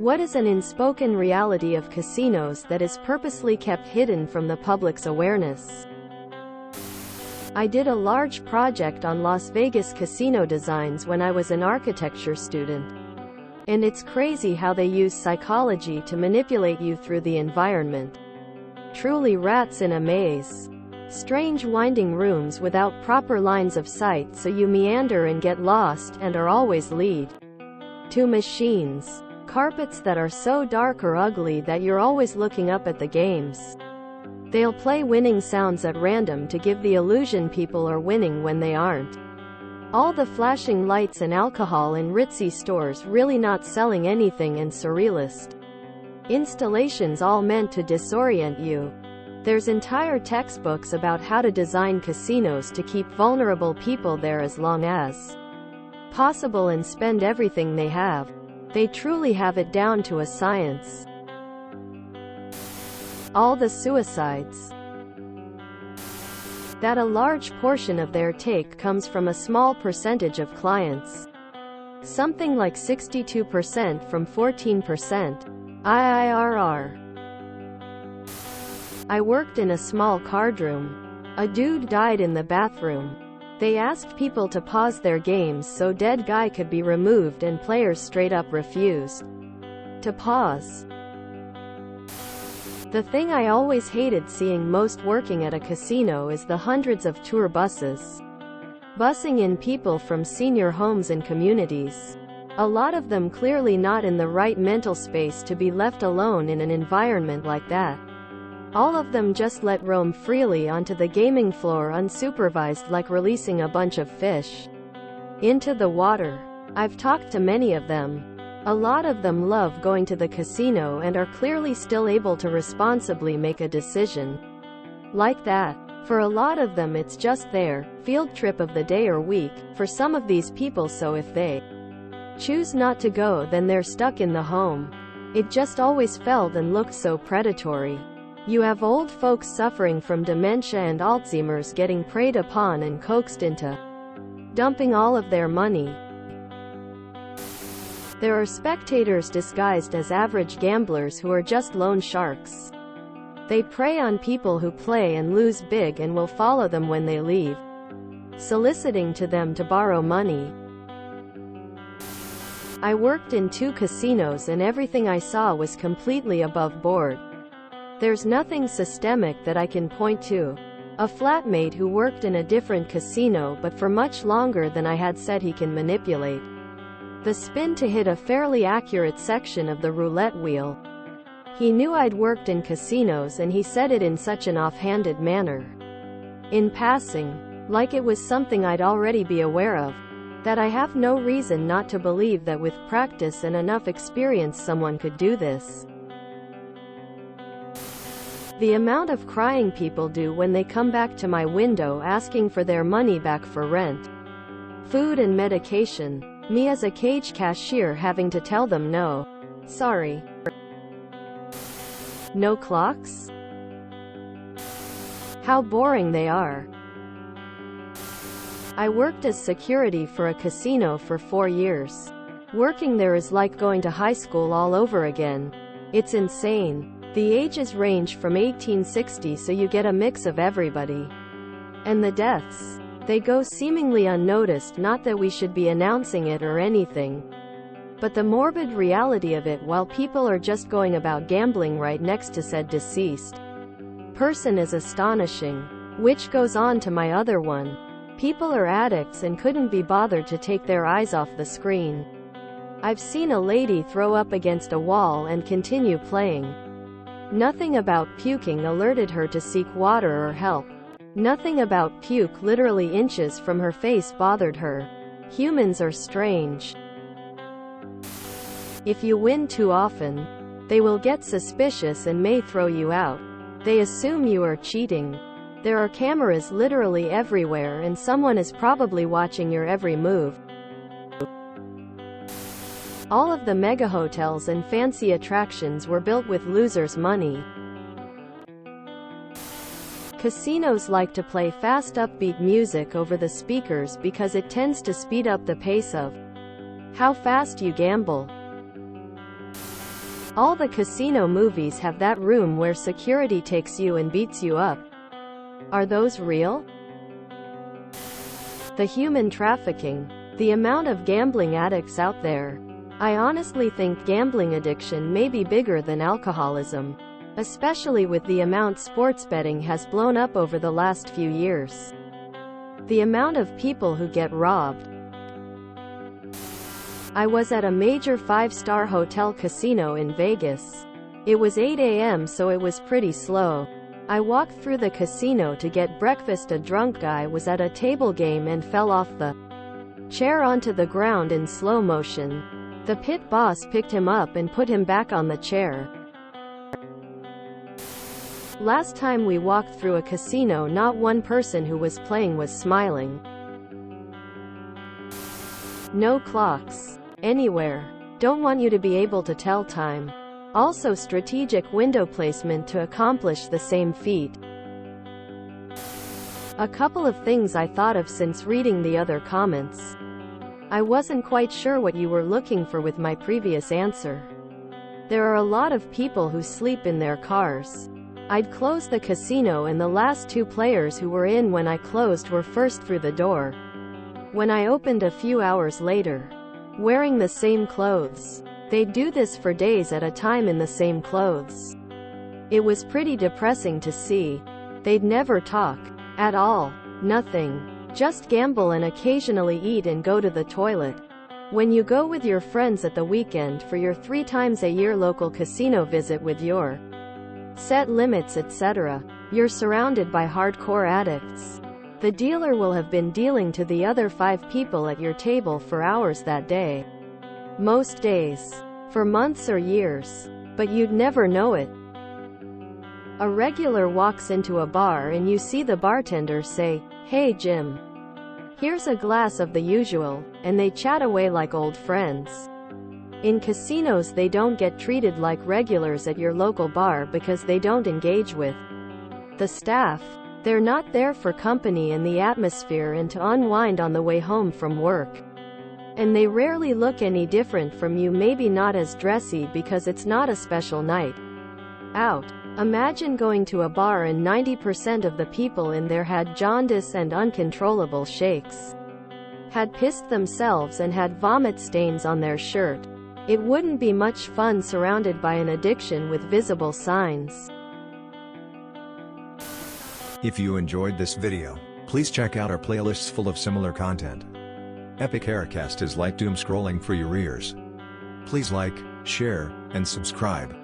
What is an unspoken reality of casinos that is purposely kept hidden from the public's awareness? I did a large project on Las Vegas casino designs when I was an architecture student. And it's crazy how they use psychology to manipulate you through the environment. Truly rats in a maze. Strange winding rooms without proper lines of sight, so you meander and get lost, and are always lead to machines. Carpets that are so dark or ugly that you're always looking up at the games. They'll play winning sounds at random to give the illusion people are winning when they aren't. All the flashing lights and alcohol in ritzy stores really not selling anything, and surrealist installations all meant to disorient you. There's entire textbooks about how to design casinos to keep vulnerable people there as long as possible and spend everything they have. They truly have it down to a science. All the suicides. That a large portion of their take comes from a small percentage of clients. Something like 62% from 14%. IIRR. I worked in a small cardroom. A dude died in the bathroom. They asked people to pause their games so dead guy could be removed, and players straight up refused to pause. The thing I always hated seeing most working at a casino is the hundreds of tour buses busing in people from senior homes and communities. A lot of them clearly not in the right mental space to be left alone in an environment like that. All of them just let roam freely onto the gaming floor unsupervised, like releasing a bunch of fish into the water. I've talked to many of them. A lot of them love going to the casino and are clearly still able to responsibly make a decision like that. For a lot of them it's just their field trip of the day or week. For some of these people, so if they choose not to go, then they're stuck in the home. It just always felt and looked so predatory. You have old folks suffering from dementia and Alzheimer's getting preyed upon and coaxed into dumping all of their money. There are spectators disguised as average gamblers who are just loan sharks. They prey on people who play and lose big and will follow them when they leave, soliciting to them to borrow money. I worked in 2 casinos and everything I saw was completely above board. There's nothing systemic that I can point to. A flatmate who worked in a different casino but for much longer than I had said he can manipulate the spin to hit a fairly accurate section of the roulette wheel. He knew I'd worked in casinos and he said it in such an offhanded manner, in passing, like it was something I'd already be aware of, that I have no reason not to believe that with practice and enough experience someone could do this. The amount of crying people do when they come back to my window asking for their money back for rent, food and medication. Me as a cage cashier having to tell them no. Sorry. No clocks? How boring they are. I worked as security for a casino for 4 years. Working there is like going to high school all over again. It's insane. The ages range from 1860, so you get a mix of everybody. And the deaths. They go seemingly unnoticed, not that we should be announcing it or anything. But the morbid reality of it, while people are just going about gambling right next to said deceased person, is astonishing. Which goes on to my other one. People are addicts and couldn't be bothered to take their eyes off the screen. I've seen a lady throw up against a wall and continue playing. Nothing about puking alerted her to seek water or help. Nothing about puke literally inches from her face bothered her. Humans are strange. If you win too often, they will get suspicious and may throw you out. They assume you are cheating. There are cameras literally everywhere and someone is probably watching your every move. All of the mega hotels and fancy attractions were built with losers' money. Casinos like to play fast upbeat music over the speakers because it tends to speed up the pace of how fast you gamble. All the casino movies have that room where security takes you and beats you up. Are those real? The human trafficking. The amount of gambling addicts out there. I honestly think gambling addiction may be bigger than alcoholism, especially with the amount sports betting has blown up over the last few years. The amount of people who get robbed. I was at a major 5-star hotel casino in Vegas. It was 8 a.m. so it was pretty slow. I walked through the casino to get breakfast. A drunk guy was at a table game and fell off the chair onto the ground in slow motion. The pit boss picked him up and put him back on the chair. Last time we walked through a casino, not one person who was playing was smiling. No clocks anywhere. Don't want you to be able to tell time. Also strategic window placement to accomplish the same feat. A couple of things I thought of since reading the other comments. I wasn't quite sure what you were looking for with my previous answer. There are a lot of people who sleep in their cars. I'd close the casino and the last 2 players who were in when I closed were first through the door. When I opened a few hours later, wearing the same clothes. They'd do this for days at a time in the same clothes. It was pretty depressing to see. They'd never talk. At all. Nothing. Just gamble and occasionally eat and go to the toilet. When you go with your friends at the weekend for your 3 times a year local casino visit with your set limits etc., you're surrounded by hardcore addicts. The dealer will have been dealing to the other 5 people at your table for hours that day. Most days. For months or years. But you'd never know it. A regular walks into a bar and you see the bartender say, "Hey Jim. Here's a glass of the usual," and they chat away like old friends. In casinos they don't get treated like regulars at your local bar because they don't engage with the staff. They're not there for company and the atmosphere and to unwind on the way home from work. And they rarely look any different from you, maybe not as dressy because it's not a special night out. Imagine going to a bar and 90% of the people in there had jaundice and uncontrollable shakes, had pissed themselves and had vomit stains on their shirt. It wouldn't be much fun surrounded by an addiction with visible signs. If you enjoyed this video, please check out our playlists full of similar content. Epic Haircast is like doom scrolling for your ears. Please like, share, and subscribe.